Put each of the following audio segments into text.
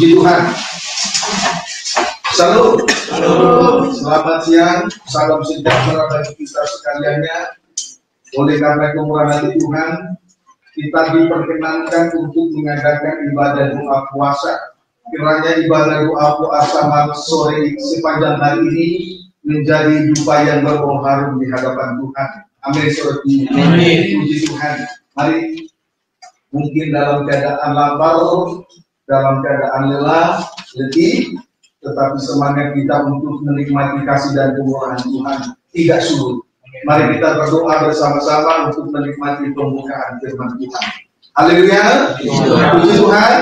Puji Tuhan. Salam. Selamat siang. Salam sejahtera bagi kita sekaliannya. Oleh karena kemurahan hati Tuhan, kita diperkenankan untuk mengadakan ibadah doa puasa. Kiranya ibadah doa puasa malam sore sepanjang hari ini menjadi dupa yang berbau harum di hadapan Tuhan. Amin. Amin. Puji Tuhan. Mari, mungkin dalam keadaan lapar, dalam keadaan lelah, letih, tetapi semangat kita untuk menikmati kasih dan kemurahan Tuhan tidak surut. Mari kita berdoa bersama-sama untuk menikmati pembukaan firman Tuhan. Haleluya. Puji Tuhan.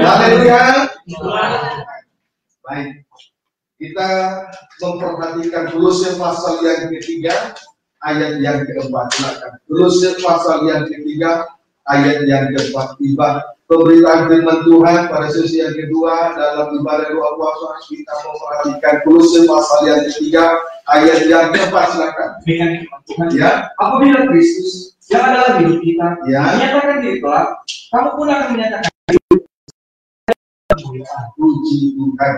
Haleluya. Baik. Kita memperhatikan Kolose pasal yang ketiga, ayat yang keempat. Kolose pasal yang ketiga, ayat yang keempat. Tiba pemberitaan firman Tuhan pada sesi yang kedua dalam ibadah doa puasa, kita memperhatikan Kolose pasal yang ketiga, ayat yang keempat. Silakan. Dengan firman Tuhan, ya. Apabila Kristus yang adalah hidup kita menyatakan diri kelak, kamu pun akan menyatakan hidup. Puji Tuhan.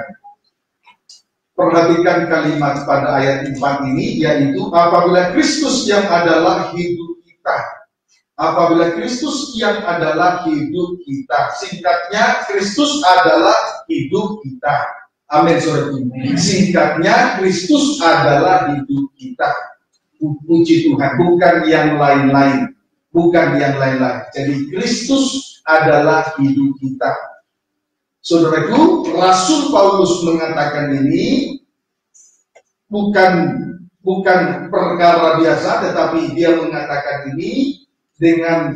Perhatikan kalimat pada ayat 4 ini, yaitu apabila Kristus yang adalah hidup kita. Apabila Kristus yang adalah hidup kita. Singkatnya, Kristus adalah hidup kita. Amin, saudara. Singkatnya, Kristus adalah hidup kita. Puji Tuhan, bukan yang lain-lain. Bukan yang lain-lain. Jadi Kristus adalah hidup kita. Saudaraku, Rasul Paulus mengatakan ini bukan perkara biasa, tetapi dia mengatakan ini dengan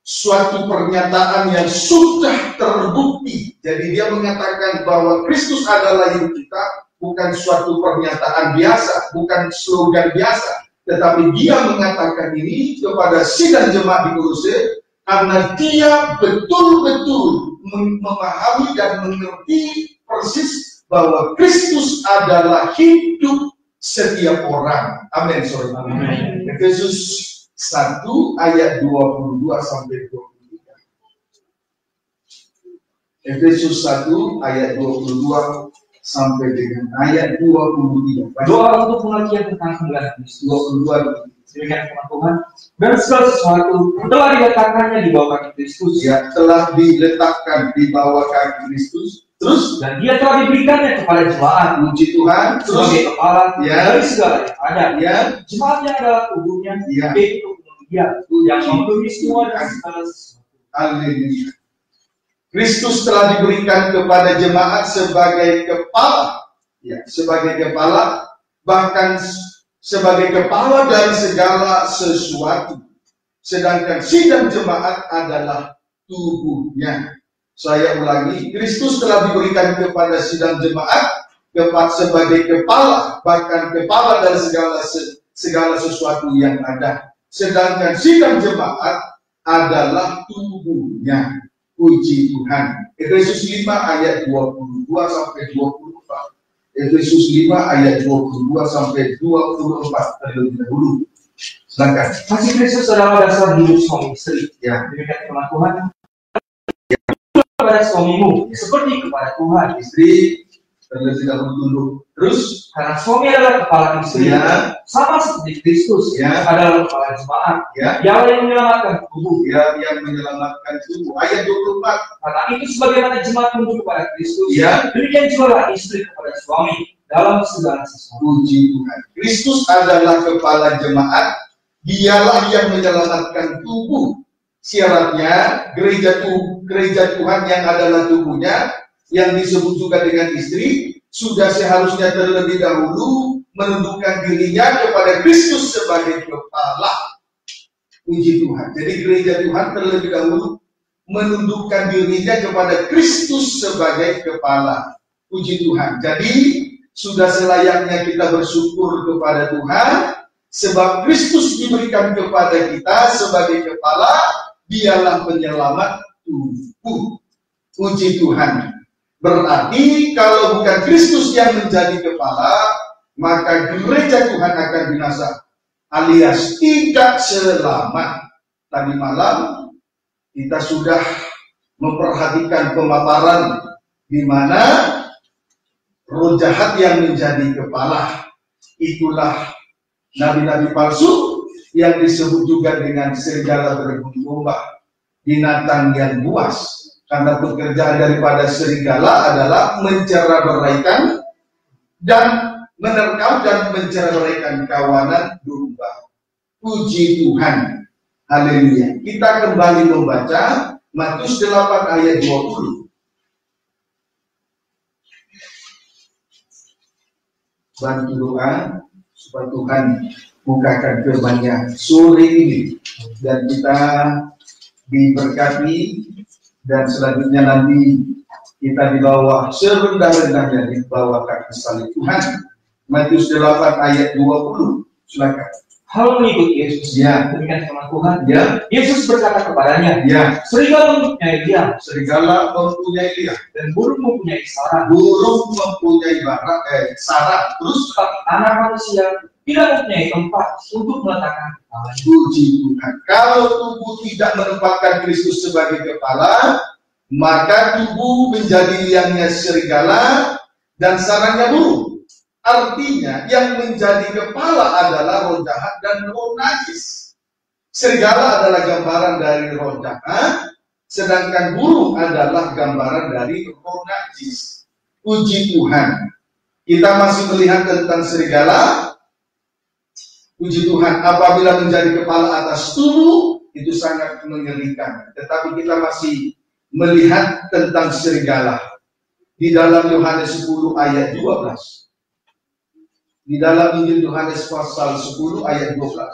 suatu pernyataan yang sudah terbukti. Jadi dia mengatakan bahwa Kristus adalah hidup kita, bukan suatu pernyataan biasa, bukan slogan biasa, tetapi dia mengatakan ini kepada sidang jemaat di Kolose karena dia betul-betul memahami dan mengerti persis bahwa Kristus adalah hidup setiap orang. Amin, saudara. Efesus 1 ayat 22 sampai 23. Efesus 1 ayat 22 sampai dengan ayat 23. Doa untuk pengertian tentang kemuliaan Kristus. 22. Demikian firman Tuhan. Dan segala sesuatu telah diletakkannya di bawah kaki Kristus. Ya, telah diletakkan di bawah kaki Kristus. Terus, dan dia telah diberikannya kepada jemaat. Puji Tuhan. Terus, sebagai kepala dari segala yang ada. Ya. Jemaatnya adalah tubuhnya. Yaitu dia yang memenuhi semua dan segala sesuatu. Haleluya. Kristus telah diberikan kepada jemaat sebagai kepala. Ya, sebagai kepala, bahkan sebagai kepala dari segala sesuatu. Sedangkan sidang jemaat adalah tubuhnya. Saya ulangi, Kristus telah diberikan kepada sidang jemaat sebagai kepala, bahkan kepala dari segala sesuatu yang ada. Sedangkan sidang jemaat adalah tubuhnya. Puji Tuhan. Efesus 5 ayat 22 sampai 24. Efesus 5 ayat 22 sampai 24 terlebih dahulu. Silakan. Kasih Kristus adalah dasar hidup suami istri. Ya. Demikian firman Tuhan. Kepada suamimu seperti kepada Tuhan. Istri terlebih dahulu tunduk. Terus karena suami adalah kepala istri. Ya. Sama seperti Kristus adalah kepala jemaat. Yang menyelamatkan tubuh. Yang menyelamatkan tubuh. Ayat 24. Karena itu sebagaimana jemaat tunduk kepada Kristus, demikian juga istri kepada suami dalam segala sesuatu. Puji Tuhan. Kristus adalah kepala jemaat. Dialah yang menyelamatkan tubuh. Syaratnya gereja Tuhan yang adalah tubuhnya, yang disebut juga dengan istri, sudah seharusnya terlebih dahulu menundukkan dirinya kepada Kristus sebagai kepala. Puji Tuhan. Jadi gereja Tuhan terlebih dahulu menundukkan dirinya kepada Kristus sebagai kepala. Puji Tuhan. Jadi sudah selayaknya kita bersyukur kepada Tuhan, sebab Kristus diberikan kepada kita sebagai kepala, dialah penyelamat tubuh. Puji Tuhan. Berarti kalau bukan Kristus yang menjadi kepala, maka gereja Tuhan akan binasa, alias tidak selamat. Tadi malam kita sudah memperhatikan pemaparan di mana roh jahat yang menjadi kepala. Itulah nabi-nabi palsu yang disebut juga dengan serigala berbulu domba, binatang yang buas. Karena pekerjaan daripada serigala adalah mencerai-beraikan dan menerkam dan mencerai-beraikan kawanan domba. Puji Tuhan. Haleluya. Kita kembali membaca Matius 8 ayat 20. Bantu doa supaya Tuhan bukakan firman-Nya sore ini dan kita diberkati, dan selanjutnya nanti kita dibawa serendah-rendahnya di bawah kaki salib Tuhan. Matius 8 ayat 20. Silakan. Hal mengikuti Yesus. Ya. Demikian firman Tuhan. Ya. Yesus berkata kepadanya, Ya. serigala mempunyai liang, Serigala mempunyai liang, dan burung mempunyai sarang. burung mempunyai sarang. Terus Tetapi anak manusia tidak mempunyai tempat untuk meletakkan kepalanya. puji Tuhan. Kalau tubuh tidak menempatkan Kristus sebagai kepala, maka tubuh menjadi liangnya serigala dan sarangnya burung. Artinya yang menjadi kepala adalah roh jahat dan roh najis. Serigala adalah gambaran dari roh jahat, sedangkan burung adalah gambaran dari roh najis. Puji Tuhan. Kita masih melihat tentang serigala. Puji Tuhan, apabila menjadi kepala atas tubuh, itu sangat mengerikan. Tetapi kita masih melihat tentang serigala di dalam Yohanes 10 ayat 12. Di dalam Injil Yohanes pasal 10 ayat 12.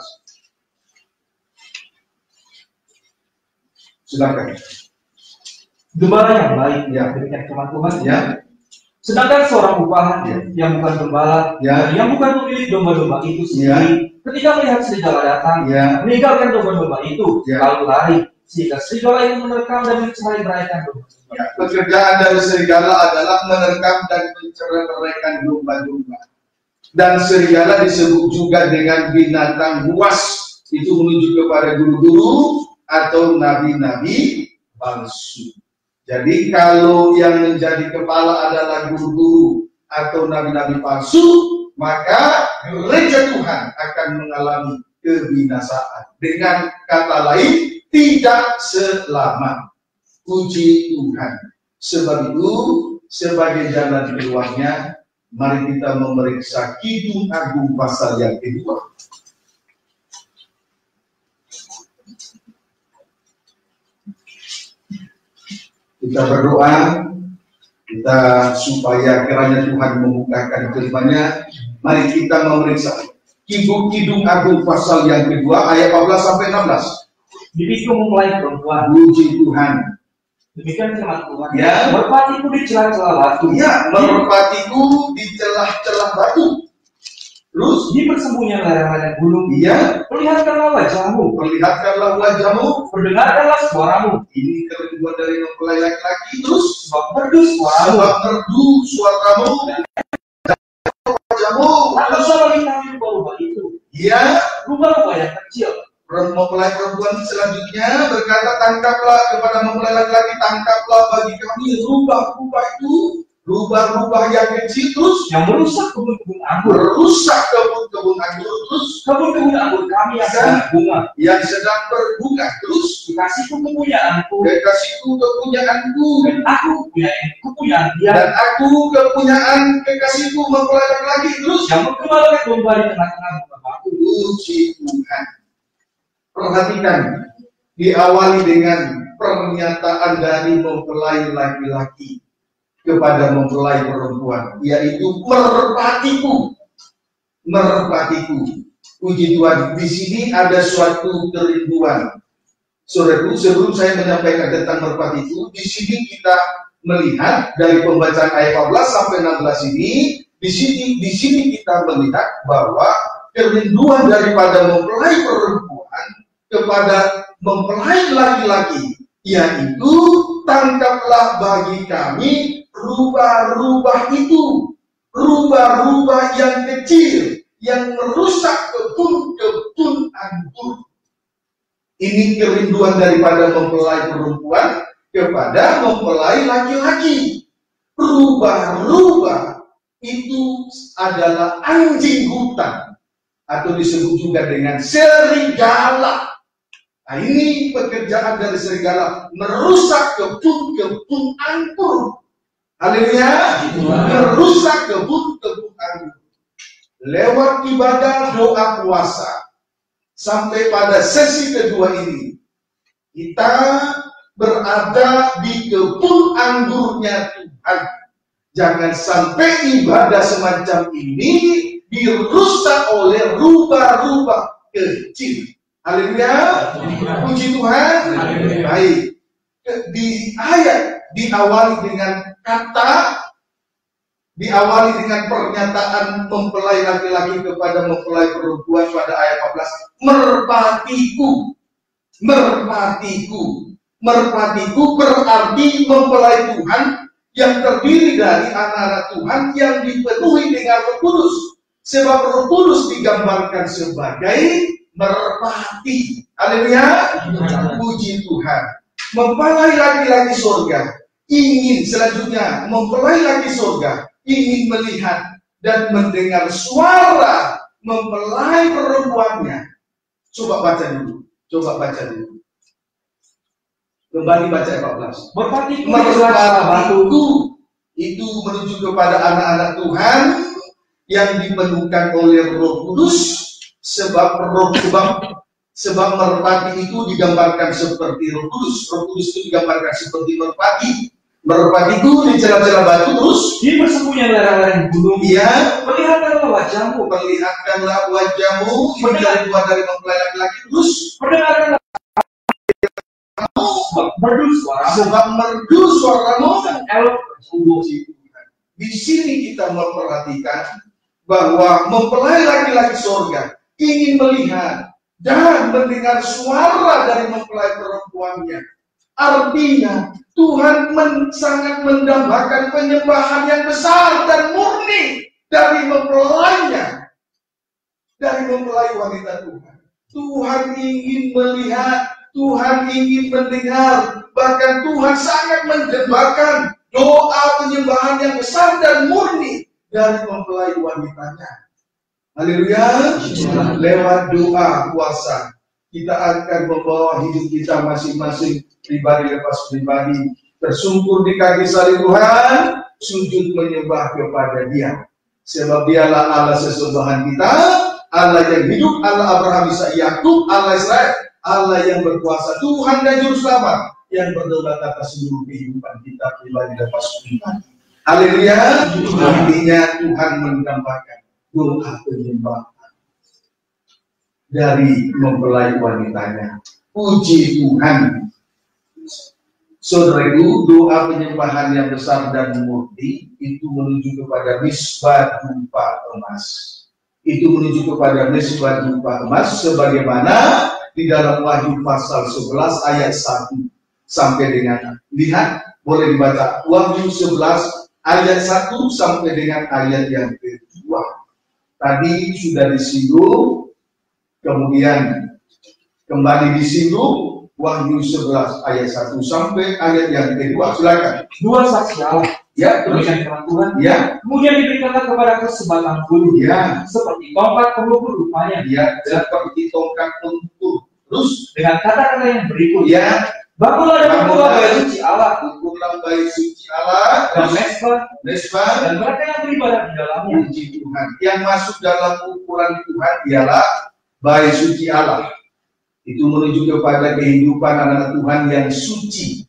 Silakan. Gembala yang baik, Ya. demikian firman Tuhan. Ya. Sedangkan seorang upahan yang bukan gembala, Ya. yang bukan pemilik domba-domba itu sendiri, ketika melihat serigala datang, Ya. meninggalkan domba-domba itu, Ya. lalu lari, sehingga serigala itu menerkam dan mencerai-beraikan domba-domba. Ya. Pekerjaan dari serigala adalah menerkam dan mencerai-beraikan domba-domba. Dan serigala disebut juga dengan binatang buas. Itu menuju kepada guru-guru atau nabi-nabi palsu. Jadi kalau yang menjadi kepala adalah guru-guru atau nabi-nabi palsu, maka gereja Tuhan akan mengalami kebinasaan. Dengan kata lain, tidak selamat. Puji Tuhan. Sebab itu, sebagai jalan keluarnya, mari kita memeriksa Kidung Agung pasal yang kedua. Kita berdoa, kita supaya kiranya Tuhan membukakan firman-Nya. Mari kita memeriksa Kidung Agung pasal yang kedua ayat 14 sampai 16. Bibiku memulai perempuan. Puji Tuhan. Demikian firman Tuhan. Ya. Merpatiku di celah-celah batu. Ya, merpatiku di celah-celah batu. Terus Di persembunyian lereng-lereng gunung. ya, Perlihatkanlah wajahmu. perlihatkanlah wajahmu. Perdengarkanlah suaramu. Ini kerinduan dari mempelai laki-laki. Terus Sebab merdu suaramu. sebab merdu suaramu dan wajahmu. Tak usah lagi kami berubah itu. Ya, Rubah-rubah yang kecil. mempelai perempuan selanjutnya berkata, tangkaplah kepada mempelai laki-laki, tangkaplah bagi kami rubah-rubah itu, rubah-rubah yang kecil. Terus Yang merusak kebun-kebun anggur. merusak kebun-kebun anggur. Terus Kebun-kebun anggur kami yang sedang bunga. yang sedang berbunga. Terus Dikasihku kepunyaanku. kekasihku kepunyaanku, Dan aku kepunyaan dia. dan aku kepunyaan kekasihku mempelai laki-laki. Terus Yang menggembalakan domba di tengah-tengah bunga batu. puji Tuhan. Perhatikan, diawali dengan pernyataan dari mempelai laki-laki kepada mempelai perempuan, yaitu merpatiku, merpatiku. Puji Tuhan, di sini ada suatu kerinduan. Saudaraku, sebelum saya menyampaikan tentang merpatiku, di sini kita melihat dari pembacaan ayat 14 sampai 16 ini, di sini kita melihat bahwa kerinduan daripada mempelai perempuan kepada mempelai laki-laki, yaitu tangkaplah bagi kami rubah-rubah itu, rubah-rubah yang kecil yang merusak kebun-kebun anggur. Ini kerinduan daripada mempelai perempuan kepada mempelai laki-laki. Rubah-rubah itu adalah anjing hutan, atau disebut juga dengan serigala. Nah, ini pekerjaan dari serigala, merusak kebun-kebun anggur. Haleluya, merusak kebun-kebun anggur. Lewat ibadah, doa, puasa, sampai pada sesi kedua ini, kita berada di kebun anggurnya Tuhan. Jangan sampai ibadah semacam ini dirusak oleh rubah-rubah kecil. Haleluya, puji Tuhan. Baik, di ayat diawali dengan pernyataan mempelai laki-laki kepada mempelai perempuan pada ayat 14. Merpatiku, merpatiku. Merpatiku berarti mempelai Tuhan yang terdiri dari anak-anak Tuhan yang dipenuhi dengan Roh Kudus. Sebab Roh Kudus digambarkan sebagai merpati. Haleluya, puji Tuhan. Mempelai laki-laki surga ingin, selanjutnya mempelai laki surga ingin melihat dan mendengar suara mempelai perempuannya. Coba baca dulu. Kembali baca 14. Merpatiku itu menuju kepada anak-anak Tuhan yang dipenuhkan oleh Roh Kudus, sebab merpati itu digambarkan seperti Roh Kudus. Roh Kudus itu digambarkan seperti merpati. Merpatiku di celah-celah batu, terus di persembunyian lereng-lereng gunung. Ya, perlihatkanlah wajahmu. Ini dari mempelai laki-laki, terus perdengarkanlah merdu suaramu. Sebab merdu suaramu elok. Di sini kita memperhatikan bahwa mempelai laki-laki surga ingin melihat dan mendengar suara dari mempelai perempuannya. Artinya Tuhan sangat mendambakan penyembahan yang besar dan murni dari mempelainya, dari mempelai wanita Tuhan. Tuhan ingin melihat, Tuhan ingin mendengar, bahkan Tuhan sangat mendambakan doa penyembahan yang besar dan murni dari mempelai wanitanya. Haleluya. Lewat doa puasa kita akan membawa hidup kita masing-masing pribadi lepas pribadi tersungkur di kaki salib Tuhan, sujud menyembah kepada Dia. Sebab Dialah Allah sesembahan kita, Allah yang hidup, Allah Abraham, Ishak, Yakub, Allah Israel, Allah yang berkuasa, Tuhan dan Juru Selamat yang berdaulat atas seluruh kehidupan kita pribadi lepas pribadi. Haleluya. Intinya Tuhan mendambakan doa penyembahan dari mempelai wanitanya. Puji Tuhan. Saudaraku, doa penyembahan yang besar dan murni itu menuju kepada misbah dupa emas. Itu menuju kepada misbah dupa emas sebagaimana di dalam Wahyu pasal 11 ayat 1 sampai dengan, lihat, boleh dibaca Wahyu 11 ayat 1 sampai dengan ayat yang kedua. Tadi sudah disinggung, kemudian kembali disinggung. Wahyu 11 ayat 1 sampai ayat yang kedua. Silakan. Dua saksi Allah. Ya, demikian firman Tuhan. Ya. Kemudian diberikanlah kepada sebatang bulu. Ya. Seperti tongkat pengukur rupanya. Ya, seperti tongkat pengukur. Terus dengan kata-kata yang berikut. Ya. Bangunlah dan ukurlah bait suci Allah. Ukurlah bait suci Allah. Dan mesbah. Dan mereka yang beribadah di dalamnya. Puji Tuhan. Yang masuk dalam ukuran Tuhan ialah bait suci Allah. Itu menuju kepada kehidupan anak Tuhan yang suci.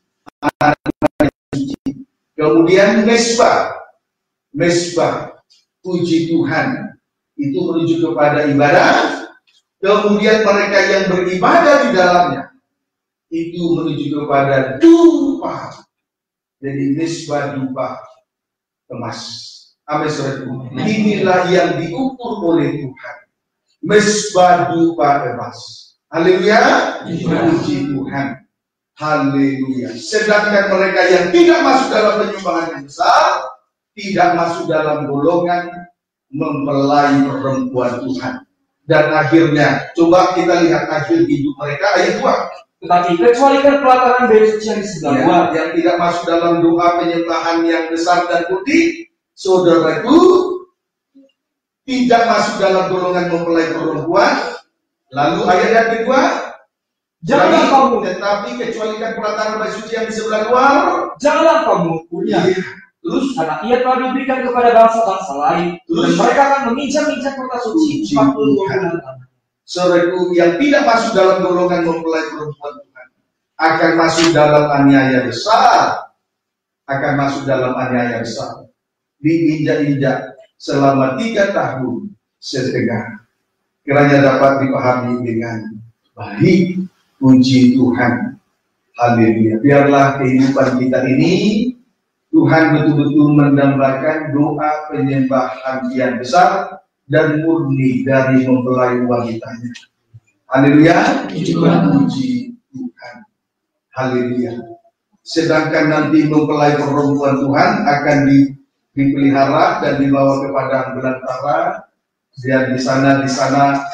Kemudian mesbah, puji Tuhan, itu menuju kepada ibadah. Kemudian mereka yang beribadah di dalamnya, itu menuju kepada dupa. Jadi mesbah dupa emas. Amin. Inilah yang diukur oleh Tuhan. Mesbah dupa emas. Haleluya, puji Tuhan. Haleluya. Sedangkan mereka yang tidak masuk dalam penyembahan yang besar, tidak masuk dalam golongan mempelai perempuan Tuhan. Dan akhirnya, coba kita lihat akhir hidup mereka, ayat 2. Tetapi kecualikan pelataran bait suci yang di sebelah luar, yang tidak masuk dalam doa penyembahan yang besar dan putih, saudaraku, tidak masuk dalam golongan mempelai perempuan. Lalu ayat yang kedua, janganlah kamu, tetapi kecualikan pelataran bait suci yang di sebelah luar, janganlah kamu punya. Terus, karena ia telah diberikan kepada bangsa-bangsa lain, dan mereka akan menginjak-injak kota suci 40 bulan. Saudaraku, yang tidak masuk dalam golongan mempelai perempuan Tuhan akan masuk dalam aniaya besar, akan masuk dalam aniaya besar, diinjak-injak selama 3 tahun setengah. Kiranya dapat dipahami dengan baik. Puji Tuhan, haleluya. Biarlah kehidupan kita ini Tuhan betul-betul mendambakan doa penyembahan yang besar dan murni dari mempelai wanitanya. Haleluya. Puji Tuhan. Haleluya. Sedangkan nanti mempelai perempuan Tuhan akan dipelihara dan dibawa ke padang belantara. Dan di sana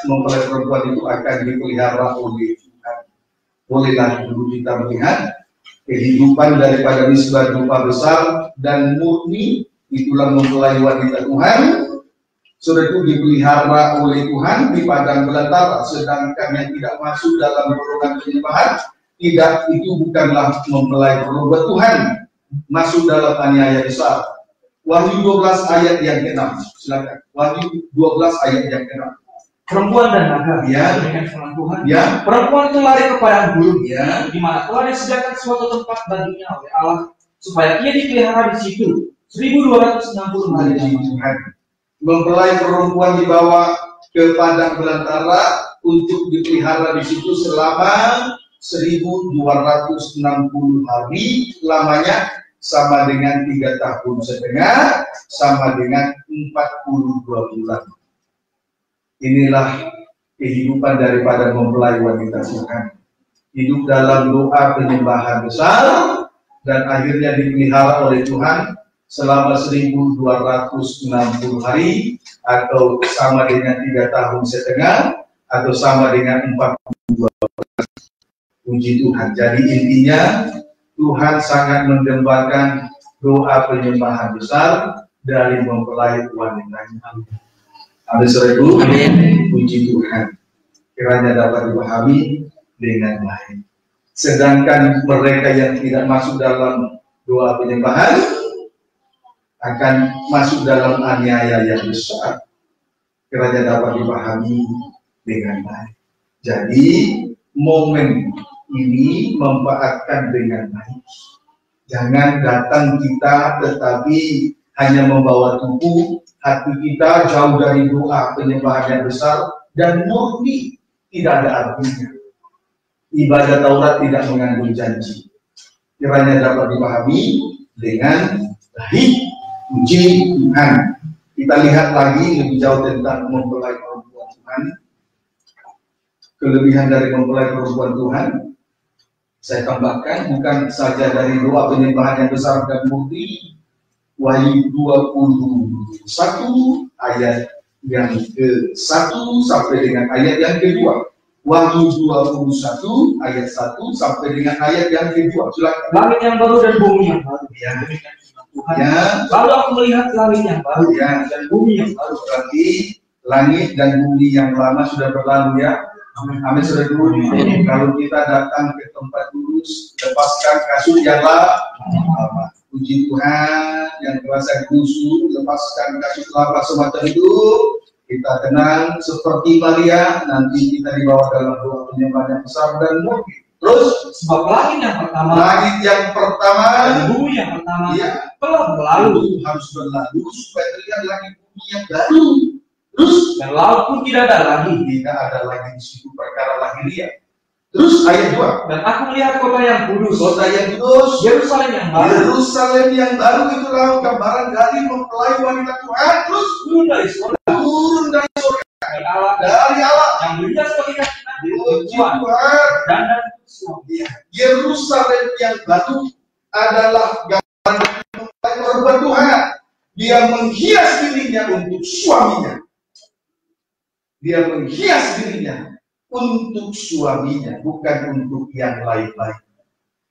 mempelai perempuan itu akan dipelihara oleh Tuhan. Bolehlah dulu kita melihat kehidupan daripada misbah dupa besar dan murni, itulah mempelai wanita Tuhan. Sudah itu dipelihara oleh Tuhan di padang belantara. Sedangkan yang tidak masuk dalam golongan penyembahan, tidak, itu bukanlah mempelai perempuan Tuhan, masuk dalam aniaya besar. Wahyu 12 ayat yang ke-6, silakan. Wahyu 12 ayat yang ke-6. Perempuan dan naga, ya, dengan firman Tuhan. Ya. Perempuan itu lari ke padang gurun, ya, di mana telah disediakan suatu tempat baginya oleh Allah, supaya ia dipelihara di situ 1260 hari. Tuhan. Mempelai perempuan dibawa ke padang belantara untuk dipelihara di situ selama 1260 hari lamanya, sama dengan 3 tahun setengah, sama dengan 42 bulan. Inilah kehidupan daripada mempelai wanita Tuhan. Hidup dalam doa penyembahan besar dan akhirnya dipelihara oleh Tuhan selama 1260 hari, atau sama dengan 3 tahun setengah, atau sama dengan 42 bulan. Puji Tuhan. Jadi intinya Tuhan sangat mendambakan doa penyembahan besar dari mempelai wanitanya. Amin, saudaraku. Puji Tuhan. Kiranya dapat dipahami dengan baik. Sedangkan mereka yang tidak masuk dalam doa penyembahan akan masuk dalam aniaya yang besar. Kiranya dapat dipahami dengan baik. Jadi momen ini memanfaatkan dengan baik. Jangan datang kita tetapi hanya membawa tubuh, hati kita jauh dari doa penyembahan yang besar dan murni, tidak ada artinya. Ibadah Taurat tidak mengandung janji. Kiranya dapat dipahami dengan baik. Puji Tuhan. Kita lihat lagi lebih jauh tentang mempelai perempuan Tuhan. Kelebihan dari mempelai perempuan Tuhan, saya tambahkan bukan saja dari doa penyembahan yang besar dan murni. Wahyu 21 ayat yang ke-1 sampai dengan ayat yang kedua. Wahyu 21 ayat 1 sampai dengan ayat yang kedua. Silakan. Langit yang baru dan bumi yang baru. Ya. Tuhan. Ya. Lalu aku melihat langit yang baru, ya, dan bumi yang baru. Berarti langit dan bumi yang lama sudah berlalu, ya. Amin, sudah dulu. Kalau kita datang ke tempat kudus, lepaskan kasut yang lama. Puji Tuhan, yang terasa kusut, lepaskan kasut lama semacam itu. Kita tenang seperti Maria, nanti kita dibawa dalam doa penyembahan yang besar dan murni. Terus, sebab langit yang pertama dan bumi yang pertama, ya, telah berlalu, harus berlalu supaya terlihat langit bumi yang baru. Terus, dan laut pun tidak ada lagi. Tidak ada lagi di situ perkara lahiriah. Terus ayat 2. Dan aku melihat kota yang kudus, Yerusalem yang baru. Yerusalem yang baru itulah gambaran dari mempelai wanita Tuhan. Terus turun dari surga. Dari Allah. Yang berindah sebagai kaki Nabi. Tuhan. Dan Yerusalem yang baru adalah gambaran mempelai perempuan Tuhan. Dia menghias dirinya untuk suaminya. Dia menghias dirinya untuk suaminya, bukan untuk yang lain-lain.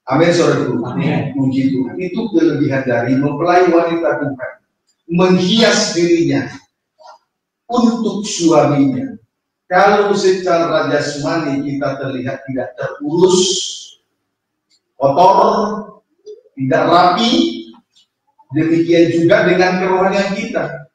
Amin, saudaraku. Amin. Puji Tuhan. Itu kelebihan dari mempelai wanita Tuhan, menghias dirinya untuk suaminya. Kalau secara jasmani kita terlihat tidak terurus, kotor, tidak rapi, demikian juga dengan kerohanian kita.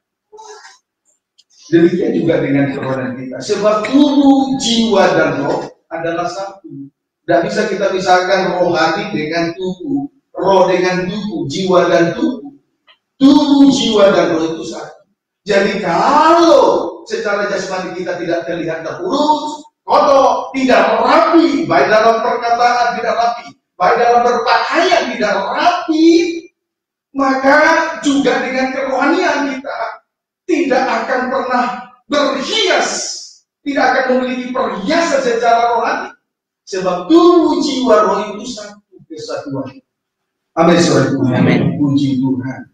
Demikian juga dengan kerohanian kita. Sebab tubuh, jiwa, dan roh adalah satu. Tidak bisa kita pisahkan rohani dengan tubuh, roh dengan tubuh, jiwa dan tubuh. Tubuh, jiwa, dan roh itu satu. Jadi kalau secara jasmani kita tidak terlihat terurus, kotor, tidak rapi, baik dalam perkataan tidak rapi, baik dalam berpakaian tidak rapi, maka juga dengan kerohanian kita tidak akan pernah berhias, tidak akan memiliki perhiasan secara rohani. Sebab tubuh, jiwa, roh itu satu kesatuan. Amin, saudaraku. Amin. Puji Tuhan.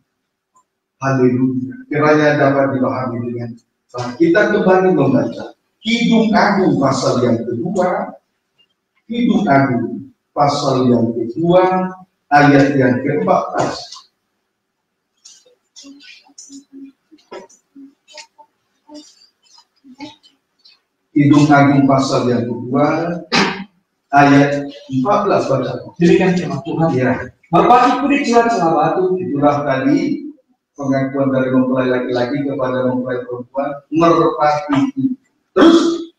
Haleluya. Kiranya dapat dipahami dengan baik. Kita kembali membaca Kidung Agung pasal yang kedua. Kidung Agung pasal yang kedua ayat yang ke-14. Kidung Agung pasal yang kedua ayat 14 baca. Demikian firman Tuhan. Ya. Merpati pun di celah-celah batu. Itulah tadi pengakuan dari mempelai laki-laki kepada mempelai perempuan, merpati. Terus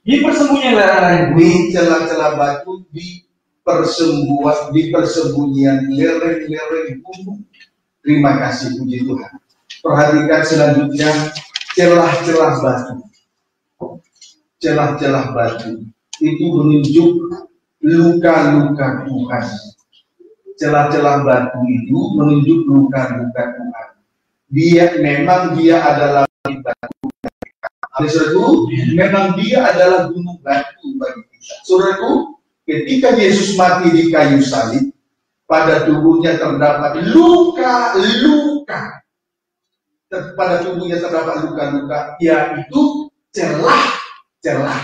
Di persembunyian lereng di celah-celah batu, di persembunyian lereng-lereng gunung. Terima kasih, puji Tuhan. Perhatikan selanjutnya celah-celah batu. Celah-celah batu itu menunjuk luka-luka Tuhan. Celah-celah batu itu menunjuk luka-luka Tuhan. Memang dia adalah batu. Saudaraku, memang dia adalah gunung batu bagi kita. Saudaraku, ketika Yesus mati di kayu salib, pada tubuhnya terdapat luka-luka. Pada tubuhnya terdapat luka-luka, yaitu celah-celah.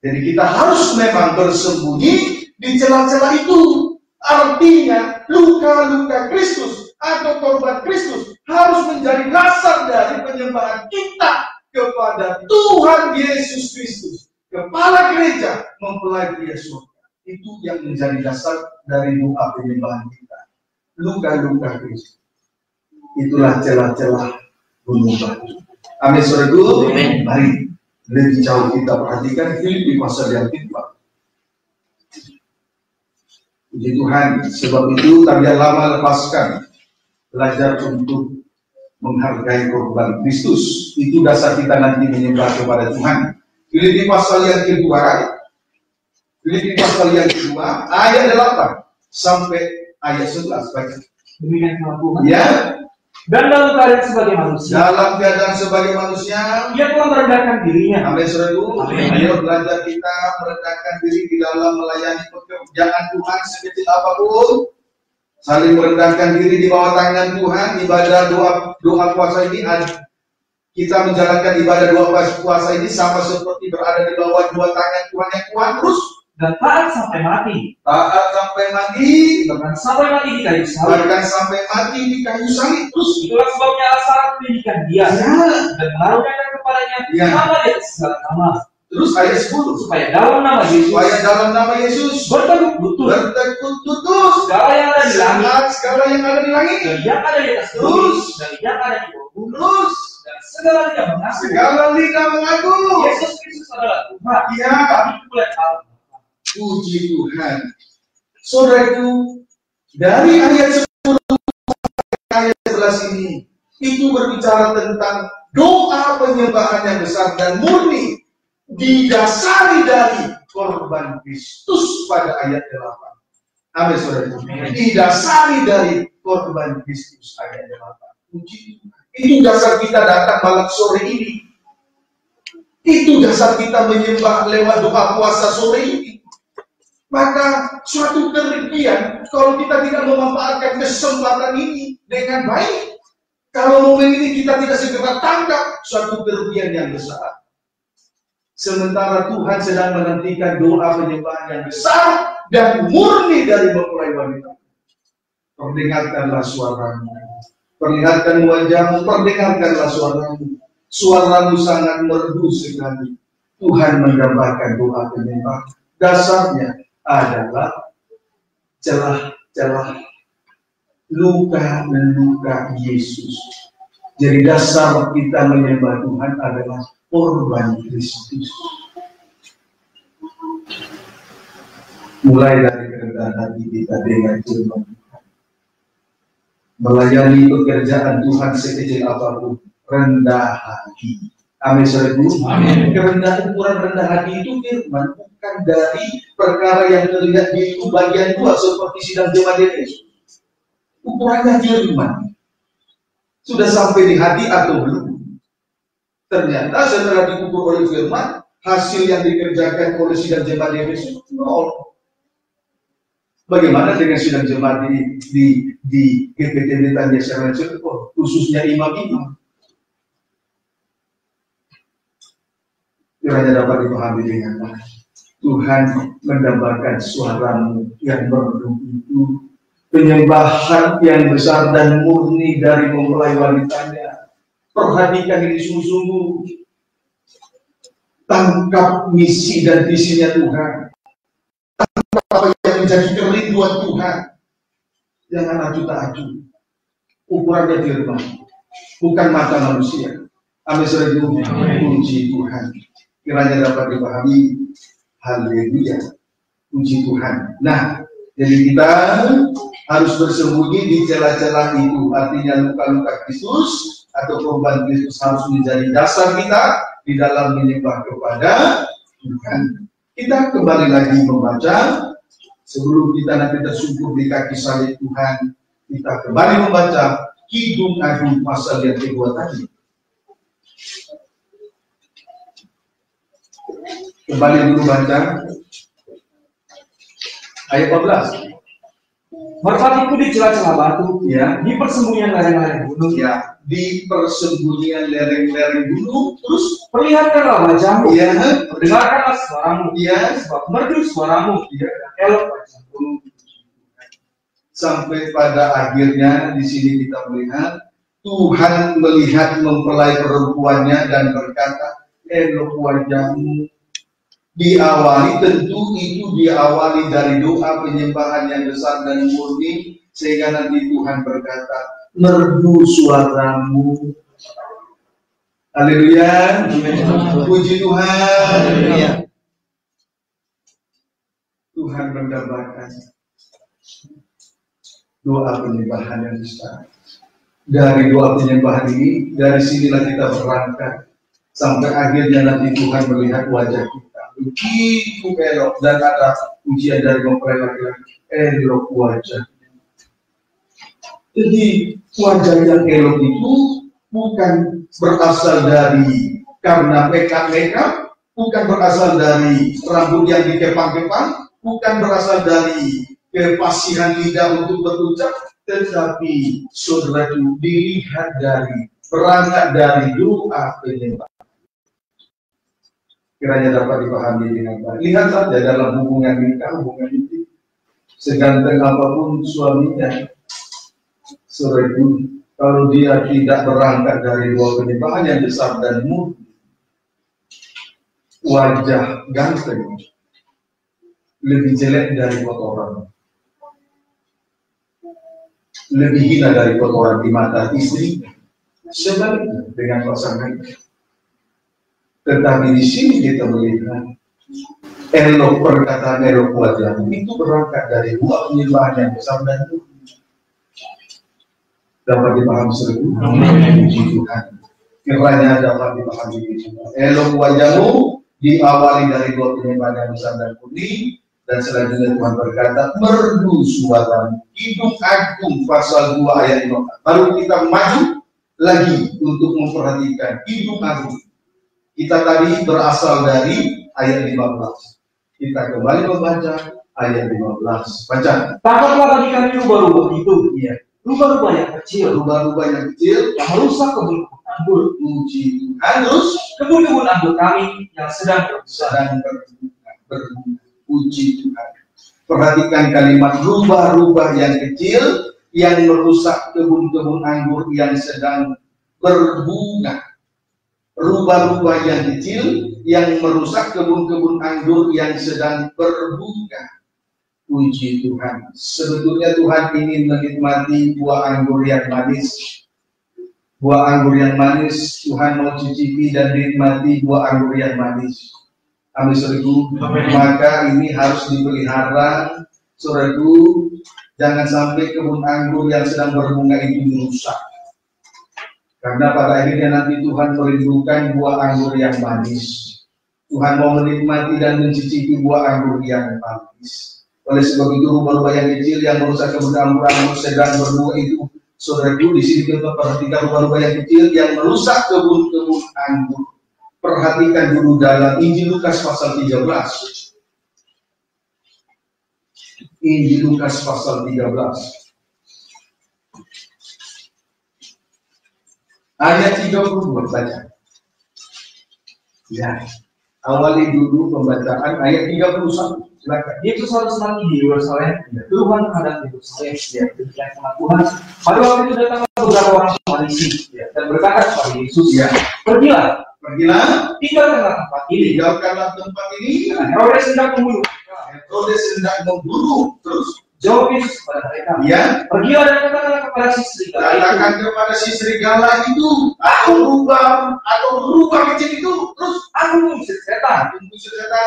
Jadi kita harus memang bersembunyi di celah-celah itu. Artinya luka-luka Kristus atau korban Kristus harus menjadi dasar dari penyembahan kita kepada Tuhan Yesus Kristus, Kepala Gereja, mempelai pria surga. Itu yang menjadi dasar dari doa penyembahan kita. Luka-luka Kristus. Itulah celah-celah gunung batu. Amin, saudaraku. Mari lebih jauh kita perhatikan Filipi pasal yang kedua. Puji Tuhan, sebab itu tak lama lepaskan belajar untuk menghargai korban Kristus. Itu dasar kita nanti menyembah kepada Tuhan. Filipi pasal yang kedua, Filipi pasal yang kedua ayat 8 sampai ayat 11 baca. Demikian firman Tuhan. Ya. Dan dalam keadaan sebagai manusia. Dalam keadaan sebagai manusia, Ia telah merendahkan dirinya. Amin, saudaraku. Ayo belajar kita merendahkan diri di dalam melayani pekerjaan Tuhan sekecil apapun. Saling merendahkan diri di bawah tangan Tuhan. Ibadah doa puasa ini, kita menjalankan ibadah doa puasa ini sama seperti berada di bawah dua tangan Tuhan yang kuat terus. Dan taat sampai mati. Taat sampai mati. Bahkan sampai mati di kayu salib. Bahkan sampai mati di kayu salib terus. Itulah sebabnya syarat pendidikan dia. Dan menaruhkan kepadanya nama di atas segala nama. Terus ayat 10. Supaya dalam nama Yesus. Bertekuk lutut. Segala yang ada di langit. Segala yang ada di langit. Dan yang ada di atas bumi. Dan yang ada di bawah bumi. Dan segala lidah mengaku. Yesus Kristus adalah Tuhan. Ya. Kami boleh tahu. Puji Tuhan. Saudaraku, dari ayat 10 sampai ayat 11 ini, itu berbicara tentang doa penyembahan yang besar dan murni, didasari dari korban Kristus pada ayat 8. Amin, saudaraku. Didasari dari korban Kristus ayat 8. Puji Tuhan. Itu dasar kita datang malam sore ini. Itu dasar kita menyembah lewat doa puasa sore ini. Maka suatu kerugian kalau kita tidak memanfaatkan kesempatan ini dengan baik. Kalau momen ini kita tidak segera tangkap, suatu kerugian yang besar. Sementara Tuhan sedang menantikan doa penyembahan yang besar dan murni dari mempelai wanita. Perdengarkanlah suaramu, perlihatkan wajahmu, perdengarkanlah suaramu. Suaramu sangat merdu sekali. Tuhan menggambarkan doa penyembah. Dasarnya adalah celah-celah luka-luka Yesus. Jadi dasar kita menyembah Tuhan adalah korban Kristus. Mulai dari kerendahan hati kita dengan firman Tuhan. Melayani pekerjaan Tuhan sekecil apapun, rendah hati. Amin, saudara. Kerendahan, ukuran rendah hati itu firman, bukan dari perkara yang terlihat di itu bagian 2 seperti sidang jemaat Yesus. Ukurannya firman. Sudah sampai di hati atau belum? Ternyata setelah diukur oleh firman, hasil yang dikerjakan oleh sidang jemaat Yesus nol. Bagaimana dengan sidang jemaat di GPT Netanya secara khususnya imam-imam? Kiranya dapat dipahami dengan baik. Tuhan mendambakan suaramu yang merdu itu, penyembahan yang besar dan murni dari mempelai wanitanya. Perhatikan ini sungguh-sungguh. Tangkap misi dan visinya Tuhan. Tangkap apa yang menjadi kerinduan Tuhan. Jangan acu-acu. Ukurannya firman, bukan mata manusia. Amin, saudara. Puji Tuhan. Kiranya dapat dipahami. Haleluya. Puji Tuhan. Nah, jadi kita harus bersembunyi di celah-celah itu. Artinya luka-luka Kristus atau korban Kristus harus menjadi dasar kita di dalam menyembah kepada Tuhan. Kita kembali lagi membaca. Sebelum kita nanti tersungkur di kaki salib Tuhan, kita kembali membaca Kidung Agung pasal yang kedua tadi. Kembali dulu baca ayat 14. Merpatiku di celah-celah batu, Ya. di persembunyian lereng-lereng gunung, Ya, di persembunyian lereng-lereng gunung, terus perlihatkanlah wajahmu, ya, dengarkanlah suaramu, ya, sebab merdu suaramu, ya. dan elok wajahmu. Sampai pada akhirnya di sini kita melihat Tuhan melihat mempelai perempuannya dan berkata, elok wajahmu. Diawali, tentu itu diawali dari doa penyembahan yang besar dan murni, sehingga nanti Tuhan berkata, merdu suaramu. Haleluya. Puji Tuhan. Haleluya. Tuhan mendambakan doa penyembahan yang besar. Dari doa penyembahan ini, dari sinilah kita berangkat sampai akhirnya nanti Tuhan melihat wajah kita. Begitu elok, dan ada ujian dari mempelai laki-laki, elok wajah. Jadi wajah yang elok itu bukan berasal dari karena makeup, bukan berasal dari rambut yang dikepang-kepang, bukan berasal dari kepasihan lidah untuk berucap, tetapi saudara itu dilihat dari berangkat dari doa penyembahan. Kiranya dapat dipahami dengan baik. Lihat saja dalam hubungan nikah, hubungan itu, seganteng apapun suaminya, saudara itu, kalau dia tidak berangkat dari doa penyembahan yang besar dan murni, wajah ganteng lebih jelek dari kotoran, lebih hina dari kotoran di mata istri, sebaliknya dengan pasangan. Tetapi di sini kita melihat elok perkataan elok wajah itu berangkat dari doa penyembahan yang besar dan murni. Dapat dipahami seluruh. Puji Tuhan. Kiranya dapat dipahami semua. Elok wajahmu diawali dari doa penyembahan yang besar dan murni, dan selanjutnya Tuhan berkata, merdu suaramu. Kidung Agung pasal 2 ayat 5. Baru kita maju lagi untuk memperhatikan Kidung Agung. Kita tadi berasal dari ayat 15. Kita kembali membaca ayat 15. Baca. Tangkaplah bagi kami rubah-rubah itu. Iya. rubah-rubah yang kecil, yang merusak kebun-kebun anggur. Puji Tuhan. Terus Kebun-kebun anggur kami yang sedang berbunga. Puji Tuhan. Perhatikan kalimat rubah-rubah yang kecil yang merusak kebun-kebun anggur yang sedang berbunga. Rubah-rubah yang kecil yang merusak kebun-kebun anggur yang sedang berbunga. Puji Tuhan. Sebetulnya Tuhan ingin menikmati buah anggur yang manis. Buah anggur yang manis, Tuhan mau cicipi dan menikmati buah anggur yang manis. Amin, saudaraku. Maka ini harus dipelihara, saudaraku. Jangan sampai kebun anggur yang sedang berbunga itu merusak. Karena pada akhirnya nanti Tuhan merindukan buah anggur yang manis. Tuhan mau menikmati dan mencicipi buah anggur yang manis. Oleh sebab itu rubah-rubah yang kecil yang merusak kebun anggur sedang berbunga itu, saudaraku, di sini kita perhatikan rubah-rubah yang kecil yang merusak kebun-kebun anggur. Perhatikan dulu dalam Injil Lukas pasal 13. Injil Lukas pasal 13. Ayat 32 saja. Ya, awali dulu pembacaan ayat 31. Silakan. Yesus harus mati di Yerusalem. Tuhan menghadap Yerusalem. Ya, demikian sama Tuhan. Pada waktu itu datang beberapa orang Farisi dan berkata kepada Yesus, pergilah, tinggalkanlah tempat ini. Karena Herodes hendak membunuh. Terus jawab Yesus kepada mereka, pergilah dan katakanlah kepada si serigala itu, atau rubah kecil itu, terus aku mengusir setan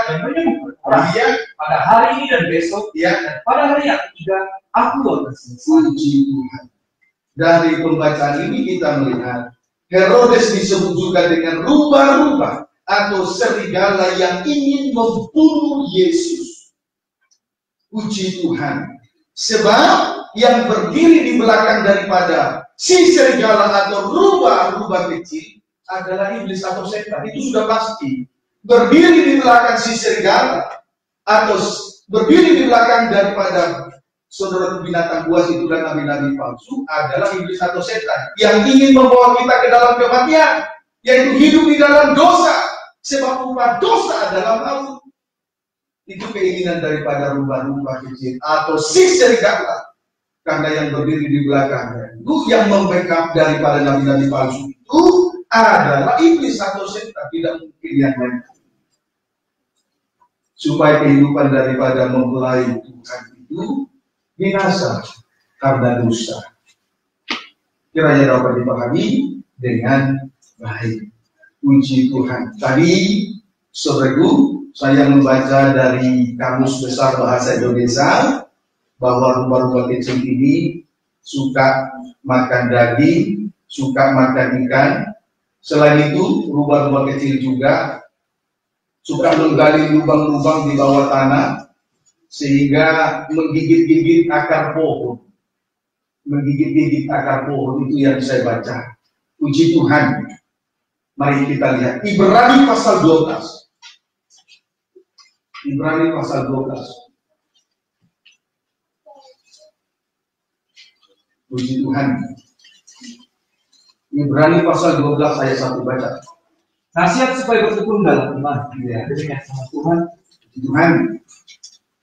dan menyembuhkan orang. Pada hari ini dan besok, dan pada hari yang ketiga, aku akan selesai. Tuhan. Dari pembacaan ini kita melihat Herodes disebut juga dengan rubah-rubah atau serigala yang ingin membunuh Yesus. Puji Tuhan. Sebab yang berdiri di belakang daripada si serigala atau rubah-rubah kecil adalah iblis atau setan. Itu sudah pasti. Berdiri di belakang si serigala atau berdiri di belakang daripada saudara binatang buas itu dan nabi-nabi palsu adalah iblis atau setan yang ingin membawa kita ke dalam kematian, yaitu hidup di dalam dosa. Sebab upah dosa adalah maut. Itu keinginan daripada rubah-rubah kecil atau si serigala. Karena yang berdiri di belakangnya itu yang membackup daripada nabi-nabi palsu itu adalah iblis atau setan, tidak mungkin yang lain. Supaya kehidupan daripada mempelai Tuhan itu binasa karena dosa. Kiranya dapat dipahami dengan baik. Puji Tuhan. Tadi saudaraku, saya membaca dari Kamus Besar Bahasa Indonesia bahwa rubah-rubah kecil ini suka makan daging, suka makan ikan. Selain itu, rubah-rubah kecil juga suka menggali lubang-lubang di bawah tanah sehingga menggigit-gigit akar pohon. Menggigit-gigit akar pohon itu yang saya baca. Puji Tuhan. Mari kita lihat Ibrani pasal 12. Ibrani pasal 12. Puji Tuhan. Ibrani pasal 12 ayat 1 baca. Nasihat supaya bertekun dalam iman. Demikian sama Tuhan. Puji Tuhan.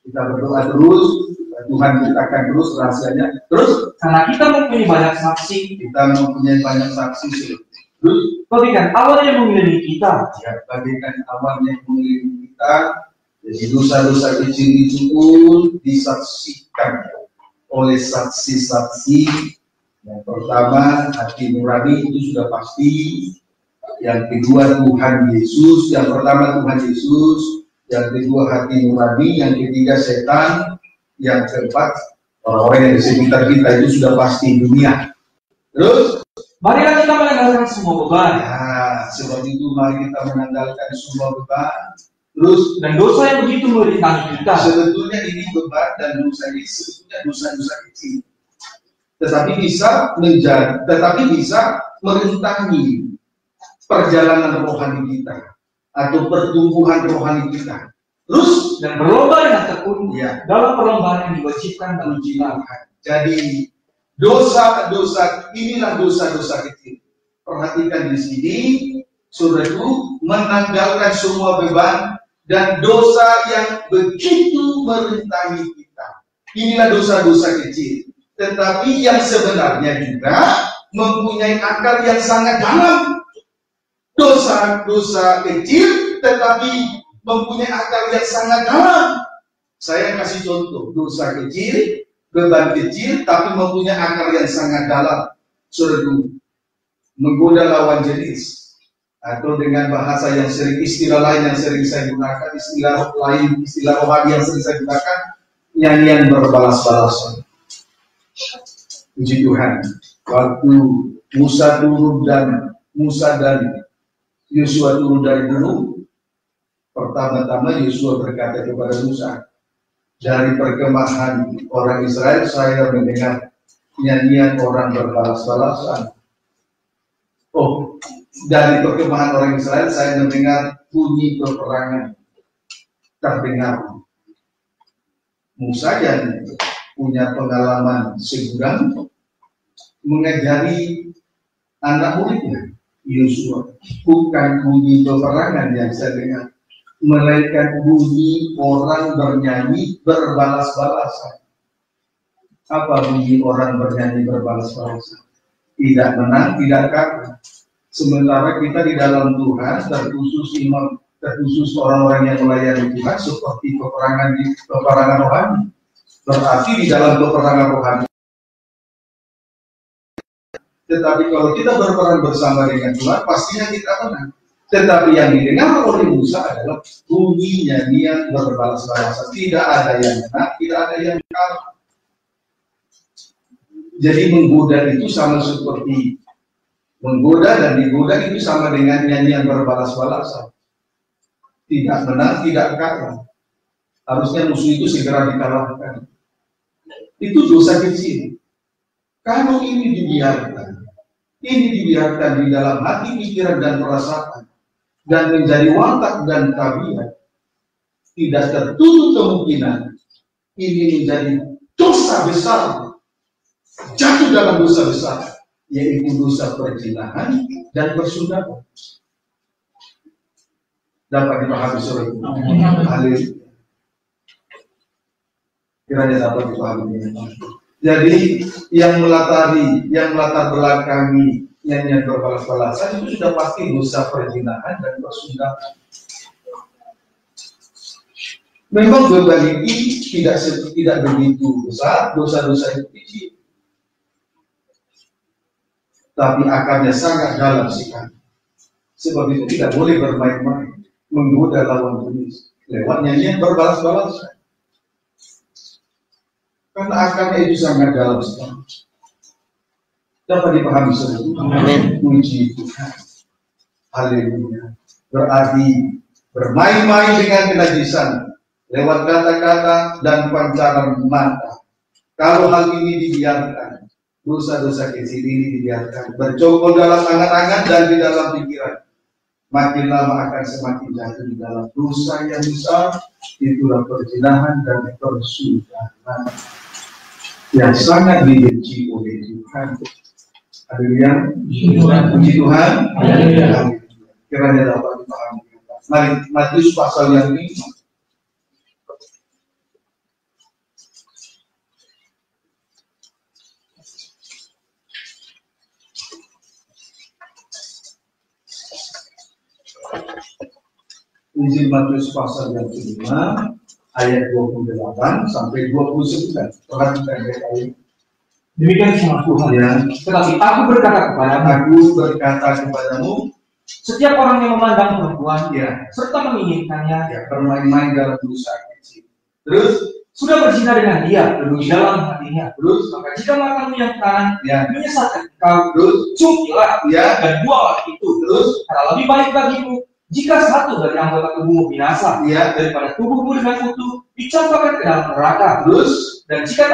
Kita berdoa terus, Tuhan ceritakan terus rahasianya. Terus karena kita mempunyai banyak saksi. Terus bagaikan awan yang mengelilingi kita. Bagaikan awan yang mengelilingi kita. Jadi dosa-dosa kecil itu pun disaksikan oleh saksi-saksi. Yang pertama, hati nurani itu sudah pasti. Yang kedua, Tuhan Yesus. Yang pertama, Tuhan Yesus. Yang kedua, hati nurani. Yang ketiga, setan. Yang keempat, orang-orang yang di sekitar kita itu sudah pasti dunia. Terus, marilah kita menanggalkan semua beban. Sebab itu mari kita menanggalkan semua beban. Terus, dan dosa yang begitu merintangi kita. Sebetulnya ini beban dan dosa ini sebetulnya dosa-dosa kecil. Tetapi bisa merintangi perjalanan rohani kita atau pertumbuhan rohani kita. Terus dan berlomba dengan tekun dalam perlombaan yang diwajibkan dalam jiwa. Jadi Dosa-dosa, inilah dosa-dosa kecil. Perhatikan di sini, saudaraku, menanggalkan semua beban dan dosa yang begitu merintangi kita. Inilah dosa-dosa kecil. Tetapi yang sebenarnya juga mempunyai akar yang sangat dalam. Dosa-dosa kecil tetapi mempunyai akar yang sangat dalam. Saya kasih contoh, dosa kecil, beban kecil, tapi mempunyai akar yang sangat dalam. Saudaraku, menggoda lawan jenis, atau dengan bahasa yang sering, istilah lain yang sering saya gunakan, istilah rohani yang sering saya gunakan, nyanyian berbalas-balasan. Puji Tuhan, waktu Musa dan Yosua turun dari gunung, pertama-tama Yosua berkata kepada Musa, dari perkemahan orang Israel saya mendengar nyanyian orang berbalas-balasan. Oh, dari perkemahan orang Israel saya mendengar bunyi peperangan terdengar. Musa yang punya pengalaman segudang mengajari anak muridnya Yosua, bukan bunyi peperangan yang saya dengar, melainkan bunyi orang bernyanyi berbalas-balasan. Apa bunyi orang bernyanyi berbalas-balasan? Tidak menang, tidak kalah. Sementara kita di dalam Tuhan, terkhusus orang-orang yang melayani Tuhan seperti peperangan rohani. Berarti di dalam peperangan rohani. Tetapi kalau kita berperang bersama dengan Tuhan, pastinya kita menang. Tetapi yang didengar oleh Musa adalah bunyi nyanyian berbalas-balasan. Tidak ada yang menang, tidak ada yang kalah. Jadi menggoda itu sama seperti menggoda dan digoda itu sama dengan nyanyian berbalas-balasan. Tidak menang, tidak kalah. Harusnya musuh itu segera dikalahkan. Itu dosa kecil. Kalau ini dibiarkan di dalam hati, pikiran, dan perasaan, dan menjadi watak dan tabiat, tidak tertutup kemungkinan ini menjadi dosa besar, jatuh dalam dosa besar, yaitu dosa perzinahan dan persudahan. Dapat dipahami saudara? Haleluya. Kiranya dapat dipahami. Jadi yang melatar belakangi nyanyian berbalas-balasan itu sudah pasti dosa perzinahan dan persudahan. Memang beban ini tidak begitu besar, dosa-dosa itu kecil, tapi akarnya sangat dalam sekali. Sebab itu tidak boleh bermain-main, menggoda lawan jenis lewat nyanyian berbalas-balasan. Karena akarnya itu sangat dalam sekali. Dapat dipahami saudara? Amin. Puji Tuhan. Haleluya. Berarti bermain-main dengan kenajisan lewat kata-kata dan pancaran mata. Kalau hal ini dibiarkan, dosa-dosa kecil ini dibiarkan bercokol dalam angan-angan dan di dalam pikiran, makin lama akan semakin jatuh di dalam dosa yang besar. Itulah perzinahan dan persudahan yang sangat dibenci oleh Tuhan. Haleluya. Puji Tuhan. Haleluya. Kiranya dapat dipahami. Mari Matius pasal yang ini. Injil Matius pasal yang kelima, ayat 28 sampai 29. Perhatikan baik-baik. Demikian firman Tuhan. Ya. Tetapi aku berkata kepadamu, setiap orang yang memandang perempuan, ya, serta menginginkannya, ya, bermain-main dalam dosa kecil, terus sudah berzina dengan dia di dalam hatinya. Terus maka jika matamu yang kanan ya menyesatkan engkau, terus cungkilah ya dan buanglah itu. Terus karena lebih baik bagimu jika satu dari anggota tubuhmu binasa ya daripada tubuhmu dengan utuh dicampakkan ke dalam neraka. Terus dan jika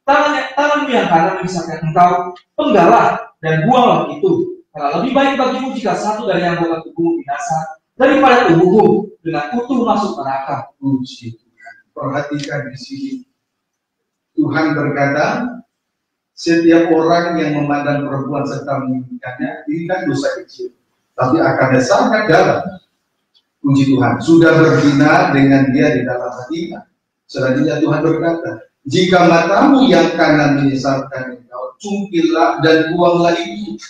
tanganmu yang kanan menyesatkan engkau, penggalah dan buanglah itu. Karena lebih baik bagimu jika satu dari anggota tubuhmu binasa daripada tubuhmu dengan utuh masuk neraka. Puji Tuhan. Perhatikan di sini. Tuhan berkata, Setiap orang yang memandang perempuan serta menginginkannya, ini kan dosa kecil, tapi akarnya sangat dalam. Puji Tuhan, sudah berzina dengan dia di dalam hatinya. Selanjutnya Tuhan berkata, jika matamu yang kanan menyesatkan engkau, cungkillah dan buanglah itu.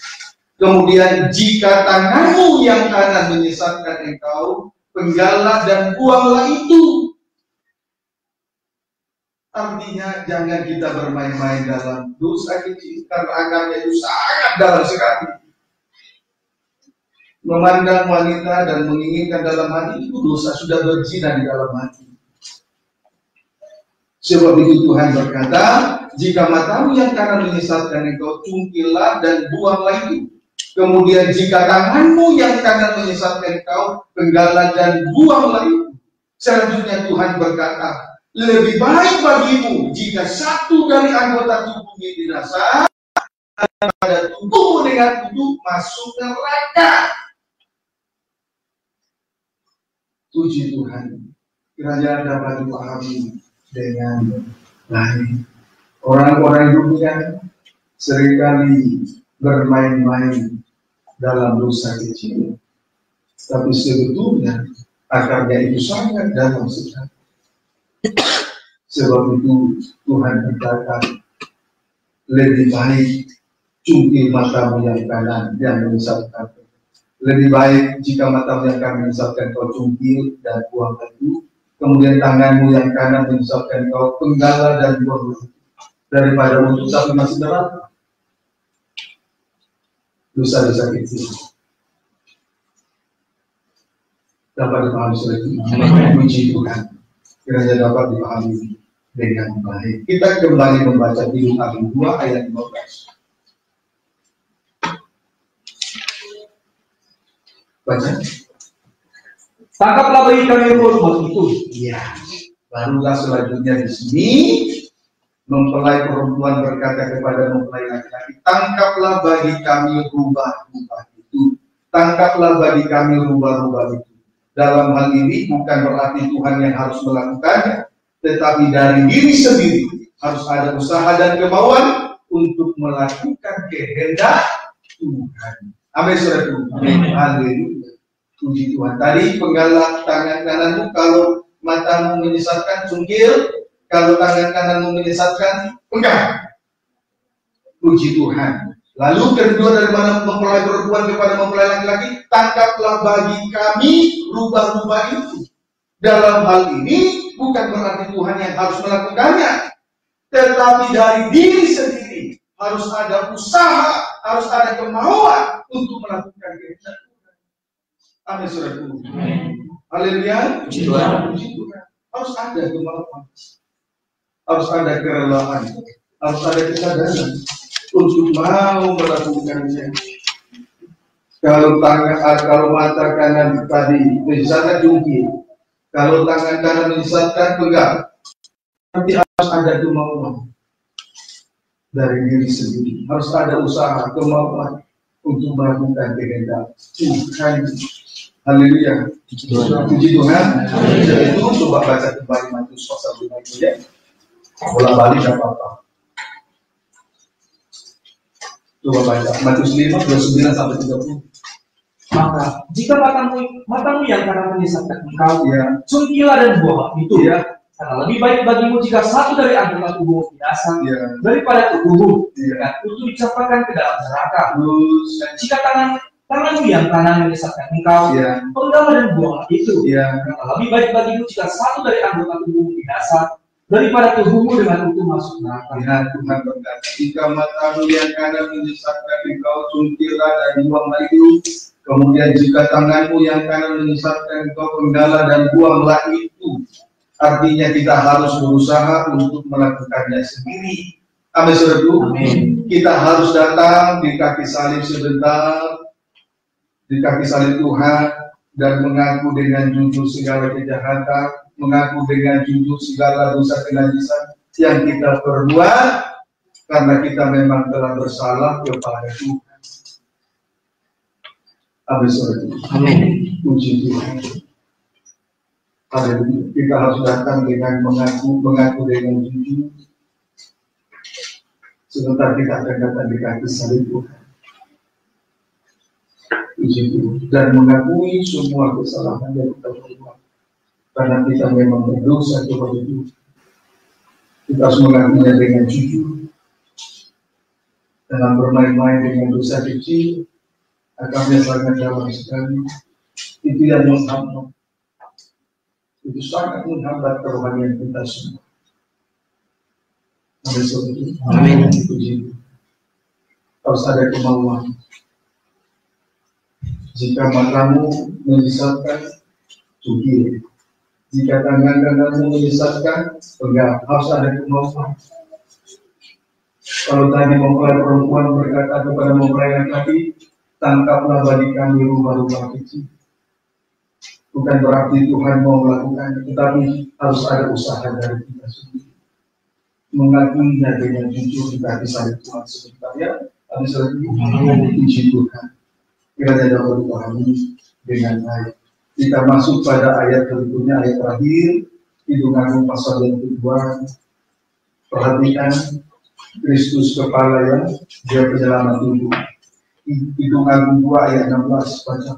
Kemudian jika tanganmu yang kanan menyesatkan engkau, penggalah dan buanglah itu. Artinya jangan kita bermain-main dalam dosa kecil, karena akarnya itu sangat dalam sekali. Memandang wanita dan menginginkan dalam hati itu dosa, sudah berzina di dalam hati. Sebab itu Tuhan berkata, jika matamu yang kanan menyesatkan engkau, cungkillah dan buanglah itu. Kemudian jika tanganmu yang kanan menyesatkan engkau, penggalah dan buanglah itu. Selanjutnya Tuhan berkata, lebih baik bagimu jika satu dari anggota tubuhmu binasa daripada tubuhmu dengan kuduk masuk neraka. Puji Tuhan, kiranya dapat dipahami dengan baik. Orang-orang dunia seringkali bermain-main dalam dosa kecil, tapi sebetulnya akarnya itu sangat dalam sekali. Sebab itu Tuhan berkata, lebih baik cungkil matamu yang kanan yang menyesatkan. Lebih baik jika matamu yang kanan menyesatkan kau cungkil dan buang itu. Kemudian tanganmu yang kanan menyesatkan kau penggalah dan buang itu. Daripada untuk tapi masih neraka. Dosa-dosa kecil dapat dipahami oleh puji Tuhan. Kiranya dapat dipahami dengan baik. Kita kembali membaca Titus 2 ayat 15. Baca. Tangkaplah bagi kami rumah itu. Iya. Barulah selanjutnya di sini mempelai perempuan berkata kepada mempelai laki-laki, tangkaplah bagi kami rubah-rubah itu. Tangkaplah bagi kami rubah-rubah itu. Dalam hal ini bukan berarti Tuhan yang harus melakukannya, tetapi dari diri sendiri harus ada usaha dan kemauan untuk melakukan kehendak Tuhan. Amin, saudaraku. Haleluya. Puji Tuhan. Tadi penggalah tangan kananmu, kalau matamu menyesatkan, cungkil. Kalau tangan kananmu menyesatkan, pegang. Puji Tuhan. Lalu kedua dari mana mempelai perempuan kepada mempelai laki-laki, tangkaplah bagi kami rubah-rubah itu. Dalam hal ini bukan berarti Tuhan yang harus melakukannya, tetapi dari diri sendiri harus ada usaha, harus ada kemauan untuk melakukan kehendak Tuhan. Amin, saudaraku. Haleluya. Puji Tuhan. Harus ada kemauan, harus ada kerelaan, harus ada kesadaran untuk mau melakukannya. Kalau mata kanan tadi menyesatkan cungkil, kalau tangan kanan menyesatkan pegang, nanti harus ada kemauan dari diri sendiri, harus ada usaha, kemauan untuk melakukan kehendak Tuhan. Haleluya. Puji Tuhan. Jadi itu coba baca kembali Matius pasal 5 itu ya. Bolak-balik tidak apa-apa. Coba baca Matius 5 29 sampai 30. Maka jika matamu yang kanan menyesatkan engkau, ya, cungkilah dan buanglah itu. Ya. Karena lebih baik bagimu jika satu dari anggota tubuhmu binasa, ya, daripada tubuhmu dengan itu dicampakkan ke dalam neraka. Dan jika tanganmu yang kanan menyesatkan engkau, ya, penggalah dan buanglah itu. Ya. Karena lebih baik bagimu jika satu dari anggota tubuhmu binasa, daripada tubuhmu dengan itu masuk neraka. Ya, Tuhan berkata, jika matamu yang kanan menyesatkan engkau, cungkilah dan buanglah itu. Kemudian jika tanganmu yang kanan menyesatkan engkau, penggalah dan buanglah itu. Artinya kita harus berusaha untuk melakukannya sendiri. Amin, saudaraku. Kita harus datang di kaki salib sebentar, di kaki salib Tuhan, dan mengaku dengan jujur segala kejahatan, mengaku dengan jujur segala dosa kenajisan yang kita perbuat, karena kita memang telah bersalah kepada Tuhan. Amin, saudaraku. Puji Tuhan. Haleluya. Kita harus datang dengan mengaku dengan jujur Sebentar kita akan datang di kaki salib Tuhan. Dan mengakui semua kesalahan yang kita perbuat. Karena kita memang berdosa kepada Tuhan. Kita harus mengakuinya dengan jujur. Dalam bermain-main dengan dosa kecil, agamanya sangat jauh sekali. Itu yang menghambat. Itu sangat menghambat kerohanian kita semua. Amin. Puji. Harus ada kemauan. Jika matamu menyesatkan, cukir. Jika tangan kananmu menyesatkan, pegang. Harus ada kemauan. Kalau tadi mempelai perempuan berkata kepada mempelai laki-laki, tangkaplah bagi kami rumah-rumah kecil. Bukan berarti Tuhan mau melakukannya, tetapi harus ada usaha dari kita sendiri. Mengakuinya dengan jujur di hati salib Tuhan sebentar ya. Habis lagi, puji Tuhan. Kiranya dapat dipahami dengan baik. Kita masuk pada ayat berikutnya, ayat terakhir, Kidung Agung pasal yang kedua. Perhatikan Kristus kepala yang dia penyelamat tubuh. Kidung Agung 2 ayat 16 baca.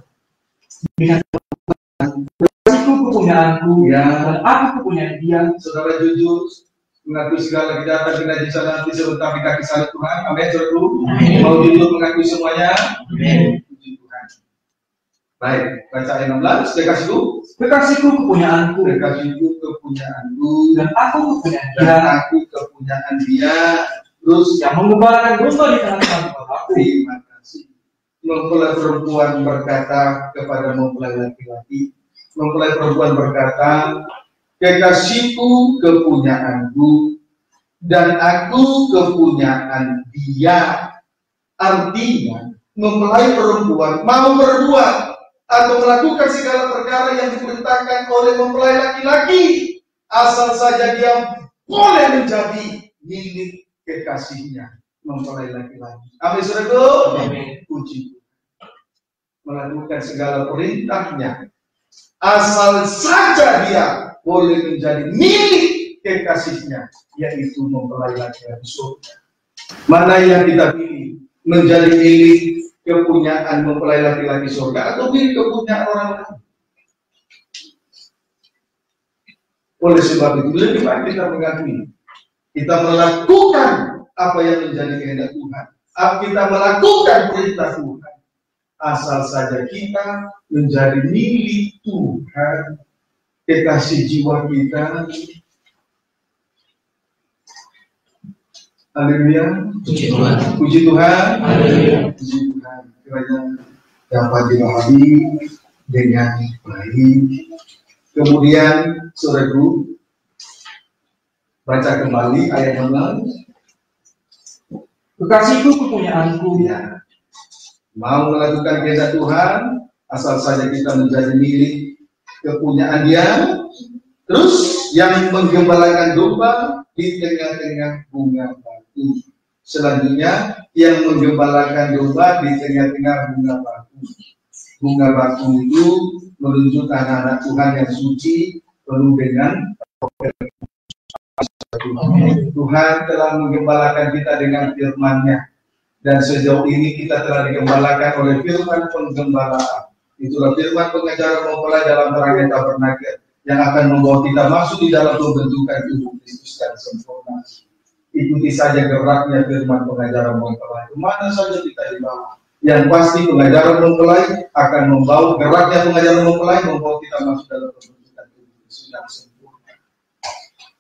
Itu kepunyaanku dan aku kepunyaan dia. Saudara jujur mengakui segala kejahatan kenajisan nanti sebentar di kaki salib Tuhan. Amin. Saudara mau jujur mengakui semuanya. Amin. Puji Tuhan. Baik, baca ayat 16. Kekasihku kepunyaanku, dan aku kepunyaan dia. Terus yang menggembalakan domba di tengah-tengah bapakku. Terima kasih. Mempelai perempuan berkata kepada mempelai laki-laki. Mempelai perempuan berkata, kekasihku kepunyaanku dan aku kepunyaan dia. Artinya mempelai perempuan mau berbuat atau melakukan segala perkara yang diperintahkan oleh mempelai laki-laki, asal saja dia boleh menjadi milik kekasihnya, mempelai laki-laki. Amin, saudara. Amin. Puji. Melakukan segala perintahnya, asal saja dia boleh menjadi milik kekasihnya, yaitu mempelai laki-laki surga. Mana yang kita pilih? Menjadi milik kepunyaan mempelai laki-laki surga atau milik kepunyaan orang lain? Oleh sebab itu lebih baik kita mengakui, kita melakukan apa yang menjadi kehendak Tuhan, kita melakukan perintah Tuhan, asal saja kita menjadi milik Tuhan, kekasih jiwa kita. Haleluya. Puji Tuhan. Puji Tuhan. Haleluya. Puji Tuhan. Kiranya dapat dipahami dengan baik. Kemudian saudaraku, baca kembali ayat 16. Kekasihku kepunyaanku. Ya. Mau melakukan kehendak Tuhan, asal saja kita menjadi milik kepunyaan dia. Terus yang menggembalakan domba di tengah-tengah bunga batu. Selanjutnya yang menggembalakan domba di tengah-tengah bunga batu. Bunga batu itu menunjukkan anak Tuhan yang suci, penuh dengan Tuhan telah menggembalakan kita dengan firman-Nya. Dan sejauh ini kita telah digembalakan oleh firman penggembalaan. Itulah firman pengajaran mempelai dalam terangnya tabernakel yang akan membawa kita masuk di dalam pembentukan tubuh Kristus yang sempurna. Ikuti saja geraknya firman pengajaran mempelai. Kemana saja kita dibawa. Yang pasti pengajaran mempelai akan membawa geraknya pengajaran mempelai membawa kita masuk dalam pembentukan tubuh Kristus yang sempurna.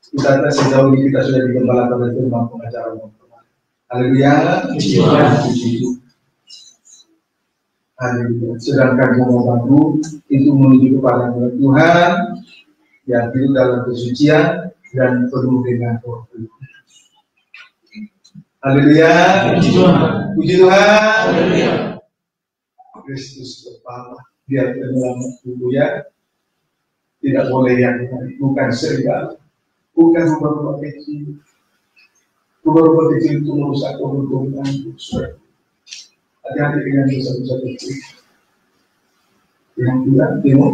Kita sejauh ini kita sudah digembalakan oleh firman pengajaran mempelai. Haleluya. Haleluya. Sedangkan bunga batu itu menuju kepada Tuhan yang hidup dalam kesucian dan penuh dengan Roh Kudus. Haleluya. Puji Tuhan. Haleluya. Kristus kepala, dia penyelamat tubuh ya. Tidak boleh yang bukan serigala, bukan rumah-rumah kecil. Rumah-rumah kecil itu merusak keuntungan. Hati-hati dengan dosa-dosa kecil. Yang tidak timur.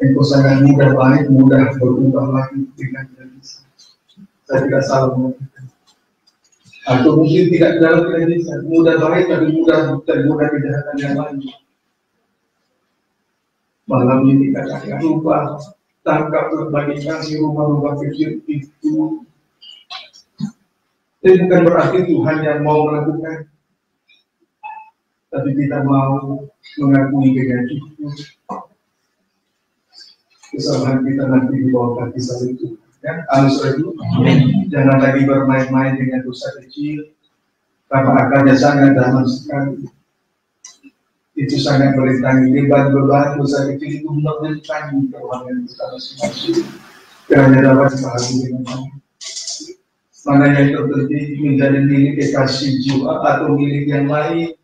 Engkau sangat mudah berubah lagi dengan jenis. Saya tidak salah mengatakan. Atau mungkin tidak dalam keadaan mudah baik tapi mudah tergoda kejahatan yang lain. Malam ini katakan lupa tangkap berbagai kasih rumah-rumah kecil itu. Itu bukan berarti Tuhan yang mau melakukan, tapi kita mau mengakui dengan itu. Kesalahan kita nanti di bawah kaki salib itu. Ya, itu. Jangan lagi bermain-main dengan dosa kecil, karena akarnya sangat dalam sekali. Itu sangat merintangi beban dosa kecil itu merintangi keuangan kita masing-masing. Kiranya dapat dipahami dengan baik. Mana yang terpenting menjadi milik kekasih jiwa atau milik yang lain.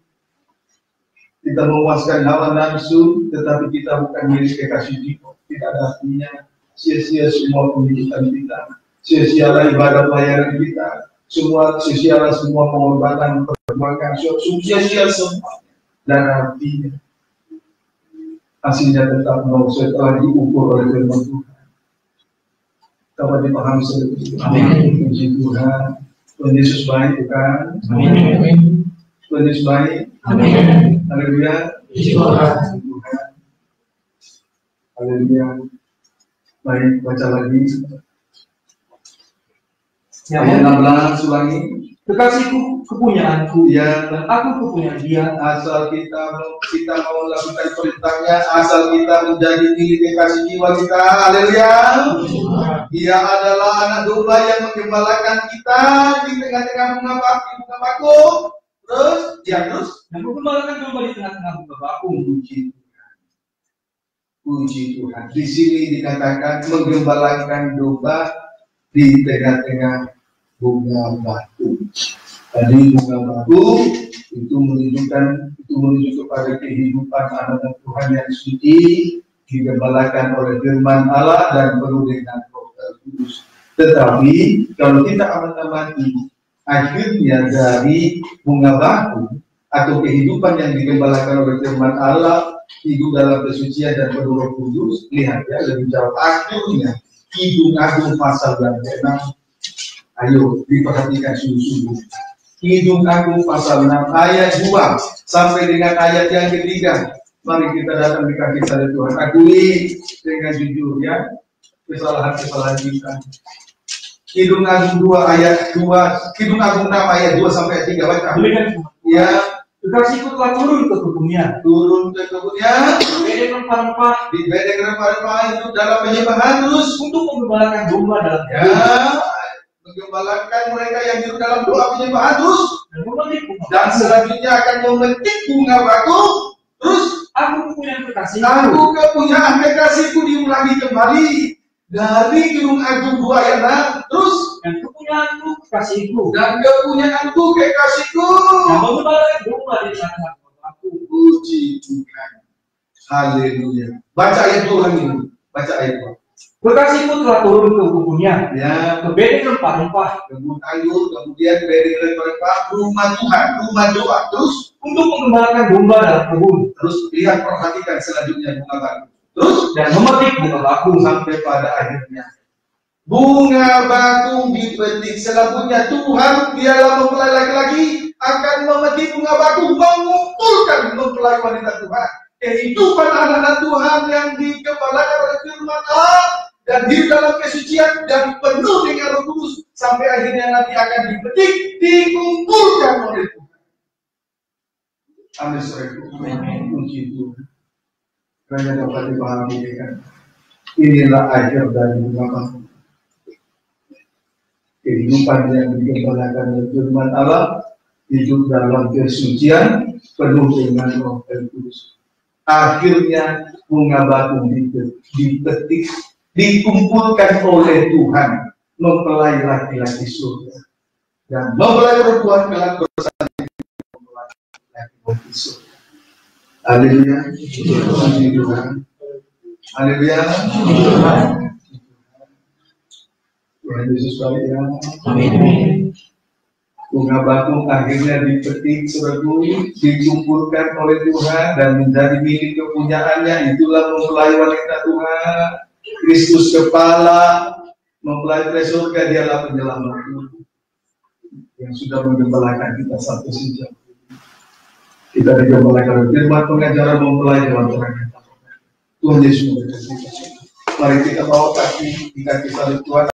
Kita memuaskan hawa nafsu, tetapi kita bukan milik kekasih jiwa. Tidak ada artinya. Sia-sia semua pendidikan kita, sia-sialah ibadah pelayanan kita, sia-sialah semua pengorbanan perjuangan, sia-sia semua. Dan artinya hasilnya tetap nol setelah diukur oleh firman Tuhan. Dapat dipahami seperti itu. Amin. Puji Tuhan. Tuhan Yesus baik, bukan? Amin. Tuhan Yesus baik. Amin. Haleluya. Puji Tuhan. Haleluya. Baik, baca lagi. Ayat 16 ulangi. Kekasihku kepunyaanku, ya, dan aku kepunyaan dia. Asal kita mau melakukan perintahnya, asal kita menjadi milik kekasih jiwa kita. Haleluya. Dia adalah anak domba yang menggembalakan kita di tengah-tengah bunga bakung. Terus yang menggembalakan domba di tengah-tengah bunga bakung. Puji Tuhan. Di sini dikatakan menggembalakan domba di tengah-tengah bunga batu. Tadi bunga batu itu menunjukkan kepada kehidupan anak Tuhan yang suci, digembalakan oleh firman Allah dan penuh dengan Roh Kudus. Tetapi kalau kita amati akhirnya dari bunga batu atau kehidupan yang digembalakan oleh firman Allah, hidup dalam kesucian dan penuh Roh Kudus, lihat ya lebih jauh akhirnya Kidung Agung pasal yang ke-6. Ayo diperhatikan sungguh-sungguh. Kidung Agung pasal 6 ayat 2 sampai dengan ayat yang ketiga. Mari kita datang di kaki salib Tuhan. Akui dengan jujur ya kesalahan-kesalahan kita. Kidung Agung 2 ayat 2, Kidung Agung 6 ayat 2 sampai 3 baca. Ya. Kekasihku telah turun ke kebunnya. Di bedeng rempah-rempah itu dalam penyembahan terus untuk menggembalakan domba dalam menggembalakan mereka yang hidup dalam doa penyembahan terus dan selanjutnya akan memetik bunga batu. Terus aku kepunyaan kekasihku diulangi kembali dari Kidung Agung 2 ayat 6. Terus dan kepunyaanku kekasihku yang menggembalakan domba di tengah-tengah aku. Puji Tuhan. Haleluya. Baca ayat 2 lagi. Baca ayat 2. Kekasihku telah turun ke kebunnya, ya, ke bedeng rempah-rempah, kebun anggur, kemudian bedeng rempah-rempah, rumah Tuhan, rumah doa, terus untuk menggembalakan domba dalam kebun. Terus lihat, perhatikan selanjutnya bunga batu. Terus dan memetik bunga bakung sampai pada akhirnya. Bunga bakung dipetik, selanjutnya Tuhan dialah mempelai laki-laki akan memetik bunga bakung, mengumpulkan mempelai wanita Tuhan. Kehidupan anak-anak Tuhan yang digembalakan oleh firman Allah dan hidup dalam kesucian dan penuh dengan Roh Kudus sampai akhirnya nanti akan dipetik, dikumpulkan oleh Tuhan. Amin. Puji Tuhan. Karena dapat dipahami kan. Inilah akhir dari bunga bakung. Kehidupan yang digembalakan oleh firman Allah, hidup dalam kesucian penuh dengan Roh Kudus. Akhirnya bunga bakung dipetik, dikumpulkan oleh Tuhan mempelai laki-laki surga dan mempelai perempuan kelak bersama mempelai laki-laki surga. Haleluya. Puji Tuhan. Haleluya. Tuhan Yesus baik ya. Amin. Bunga bakung akhirnya dipetik sebagai dikumpulkan oleh Tuhan dan menjadi milik kepunyaannya. Itulah mempelai wanita Tuhan, Kristus kepala, mempelai surga, dialah penyelamat. yang sudah menggembalakan kita satu sejam. Kita digembalakan firman pengajaran mempelai dalam terang yang tak. Tuhan Yesus memberkati kita. Mari kita bawa kaki di kaki salib Tuhan.